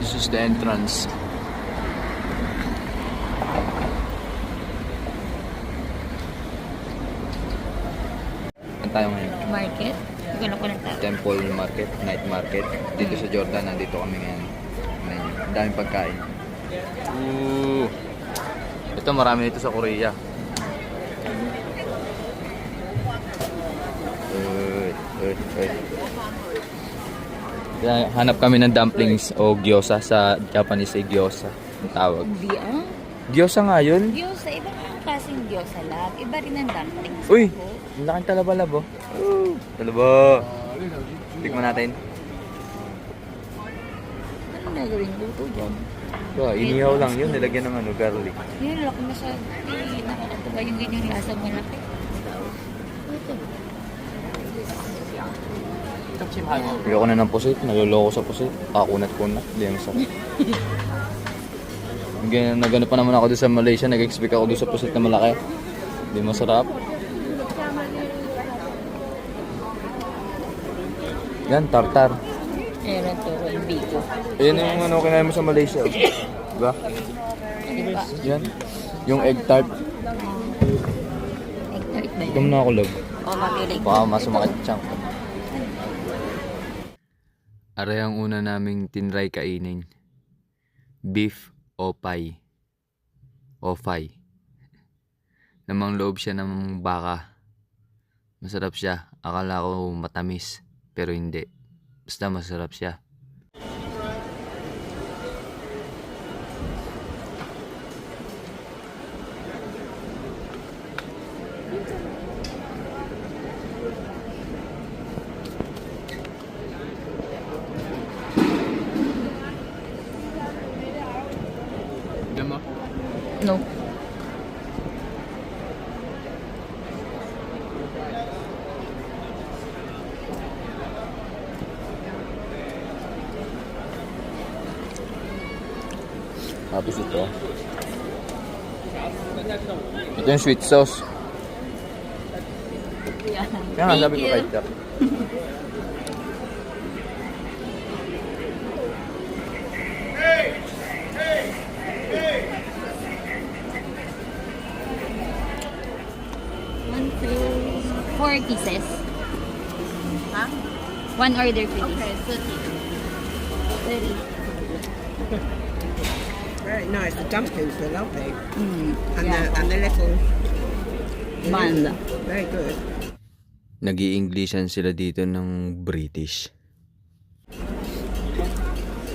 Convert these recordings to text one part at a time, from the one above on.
This is the entrance. Saan tayo ngayon? Market? Gano'n ko ng tao. Temple Market, Night Market. Dito sa Jordan, nandito kami ngayon. Ang daming pagkain. Ooh. Ito, marami nito sa Korea. Kaya hanap kami ng dumplings o gyoza. Sa Japanese ay gyoza ang tawag. Hindi ah. Gyoza nga yun. Gyoza, iba ang klaseng gyoza lang. Iba rin ang dumplings. Uy! Ako. Ang laking talabalab oh. Talaba! Tikman natin. Ano na gawin luto dyan? Inihaw lang yun. Nilagyan ng garlic. Yan, laki na siya. Nakakatawa yung ganyang lasa malaki. Ito. Ayoko na ng pusit. Naluloko sa pusit. Kakunat-kunat. Hindi ang sarap. Nagano pa naman ako doon sa Malaysia. Nag-expect ako doon sa pusit na malaki. Hindi masarap. Yan, tartar. Ayan ito, yung biko. Ayan yung ano kinain mo sa Malaysia. Diba? Ano ba? Yan. Yung egg tart. Egg tart ba Ito yan? na ako love. O, mapilig. Baka masumakit siyang. Aray ang una naming tinry kainin. Beef opay. Opay. Namang loob siya ng baka. Masarap siya. Akala ko matamis. Pero hindi. Basta masarap siya. Diyan mo? No. Tapos ito. Ito yung sweet sauce. Kaya nga sabi ko kahit tap. One, two, 4 pieces. Huh? One order, please. Okay, 30. Very nice. The dumplings were lovely. And the little Man. very good. Nag-i-Englishan sila dito ng British.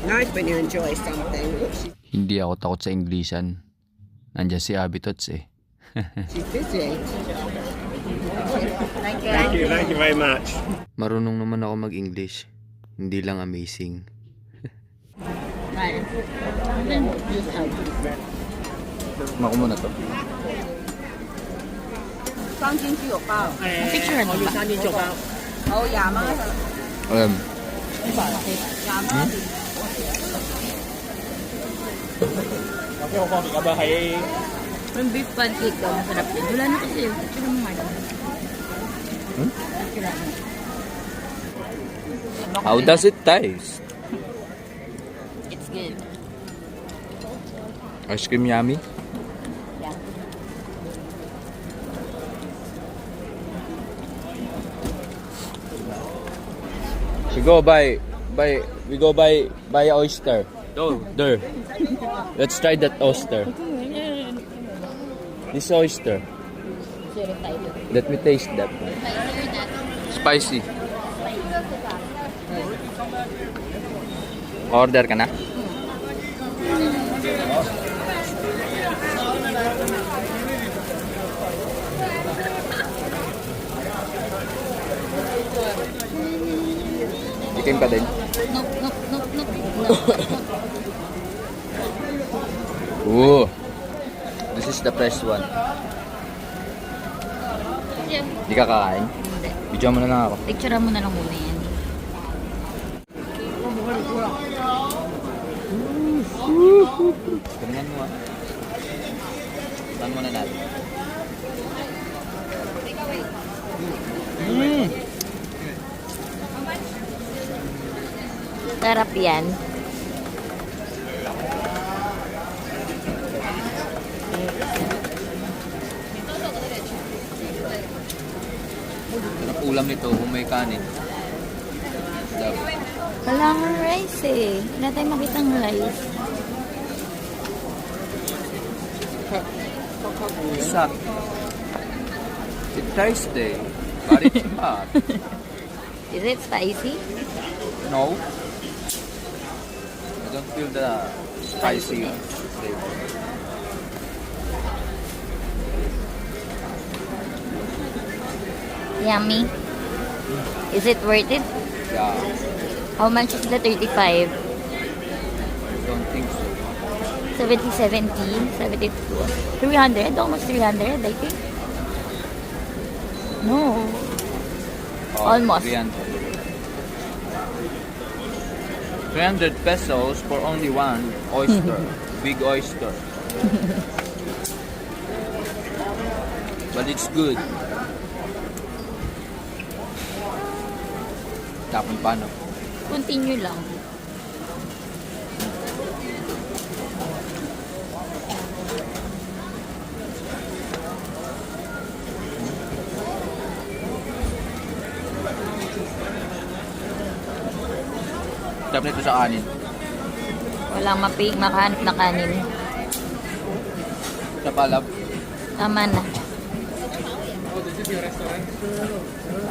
Nice when you enjoy something. Hindi ako takot sa Englishan. Nandiyan si Abby Tots eh. She's busy. Thank you. Thank you very much. Marunong naman ako mag-English. Hindi lang amazing. Mako muna to. 放进去有包， Picture ano ba? 哦，廿蚊， 廿蚊。 Yung beef pancake daw, masarap din. Wala na kasi. Picture mo nga lang. Picture mo. How does it taste? It's good. Ice cream yummy? Yeah. We go buy oyster. Go there. Let's try that oyster. This oyster. Let me taste that. Spicy. Order ka na? Itim ka din? Nope, nope, nope, nope. Ooh. This is the fresh one. Di ka kakain? Hindi. Video mo na lang ako. Picture mo na lang muna yan. Ganyan mo ah. Saan mo na natin? Sarap yan. ulam nito kung may kanin. Love. Wala nga rice eh. Wala tayong makitang rice. Suck. It's tasty, but it's hot. Is it spicy? No. I don't feel the spicy flavor. Yummy. Is it worth it? Yeah, How much is the 35? I don't think so. 70, 70, 72. 300? Almost 300, I think. No. Almost. 300. 300 pesos for only one oyster. Big oyster. But it's good. Tapon pa, no? Continue lang. Tap nito sa kanin. Walang makahanap na kanin. Sa palab. Tama na.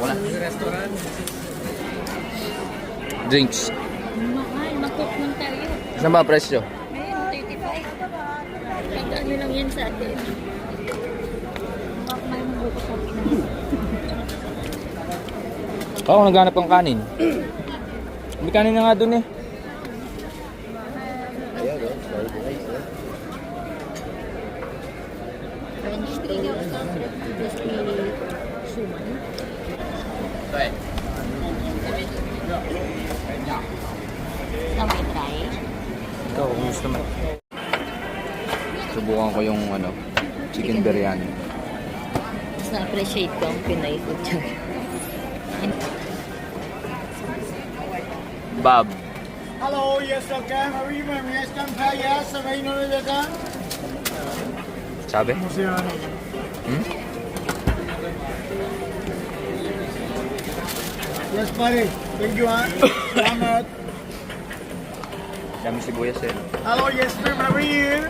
Wala. Drinks. Mahal, makot lang tayo. Saan ba presyo? Ayun, 35. Ano lang yan sa atin. May mabukas sa Pinas. Oo, naghanap ng kanin. May kanin na nga dun eh. French toast. Crispy suman. Okay. Na may try. Ikaw, kung gusto mo. Subukan ko yung chicken biryani. Mas na-appreciate ko ang Pinoy food char. Bob. Hello, yes, okay. Marima, yes, come pay, yes, may no na ka. Sabi? Yes, buddy. Thank you, ha. Salamat. Dami sibuyas eh. Hello, yes, sir, Marima.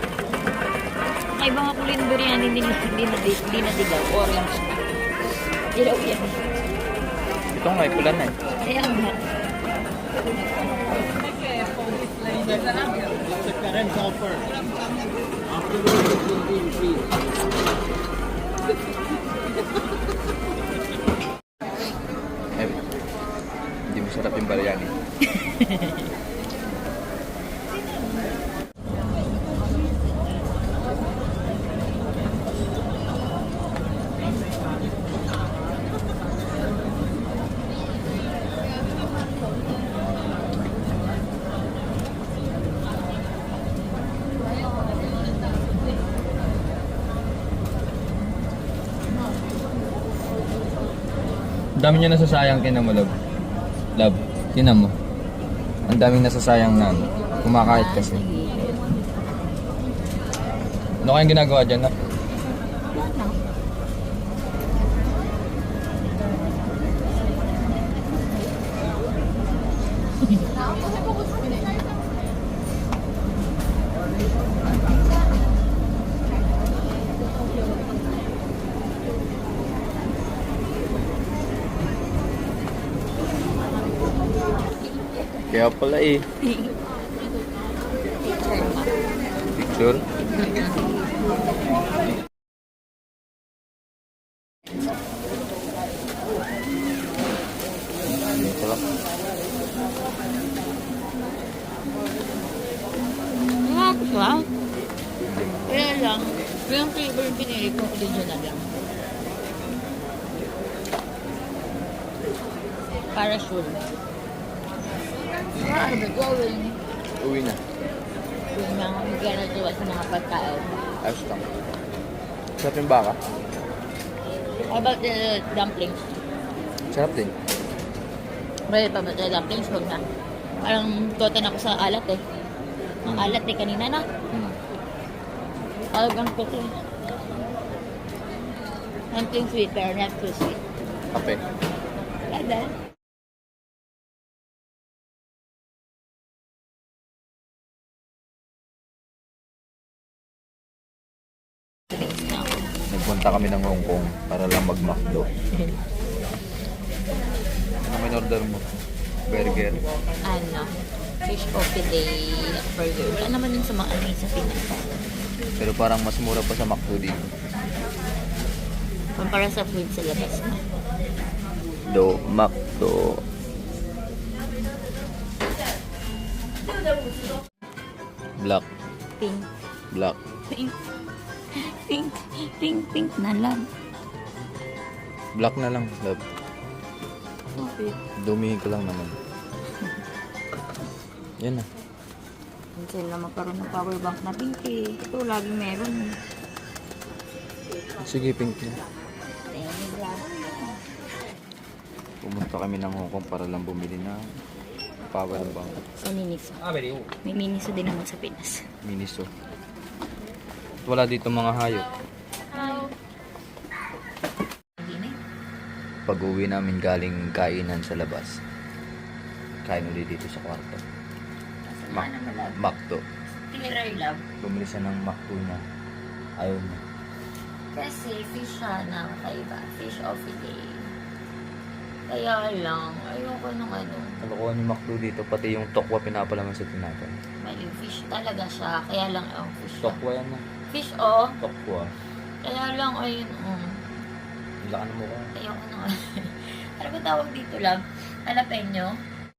May ibang kulay ng biryani hindi na dilaw. Orange. Dilaw yan. Ito nga, pula na eh. Kaya nga. Sa current offer. Eh, hindi masarap yung biryani. Ang dami niya nasasayang mo, love. Love, tinan mo. Ang daming nasasayang na kumakahit kasi. Ano kayang ginagawa dyan? Na? Kaya pala eh. Picture? Sarap. Siya. Kaya lang, yung flavor yung pinili ko, original lang. Para sure. Ano ba gawin? Uwi na. Yung mga magkanatuwa sa mga pagkain. Ayos lang. Sarap yung baka. How about the dumplings? Sarap din. Pwede pa ba the dumplings? Huwag na. Parang totan ako sa alat eh. Ang alat eh kanina na. Talagang puti. Something sweet pero not too sweet. Kape. Kada. Drinks na ako. Nagpunta kami ng Hong Kong para lang mag-McDo. Ano in-order mo? Burger. Ano? Fish coffee day burger. Wala naman yun sa mga ano sa Pinas. Pero parang mas mura pa sa McDo dito. Kumpara sa food sa labas na. McDo. Black. Pink. Black. Pink. Pink. Pink. Pink na lang. Black na lang, love. Okay. Dumihin ko lang naman. Yan na. Cancel na magkaroon ng power bank na pink eh. Ito laging meron. Sige, pink na. Ayun lang. Pumunta kami ng Hong Kong para lang bumili ng power bank. Sa Miniso. May Miniso din naman sa Pinas. Miniso. Wala dito mga hayop. Hindi na yun. Pag-uwi namin galing kainan sa labas. Kain ulit dito sa kwarto. Saan naman love? McDo. Clearer love. Bumili siya ng McDo niya. Ayaw niya. Kasi fish siya na kakaiba. Fish of the day. Kaya lang, ayoko nung ano. Kalokohan yung McDo dito. Pati yung tokwa pinapalaman sa tinapay. Mali, fish talaga siya. Kaya lang, fish siya. Tokwa yan na. Fish, oh. Tokwa. Kaya lang, ayun, Ang laki ng mukha. Ayoko nung ano ba tawag dito, love? Jalapeno.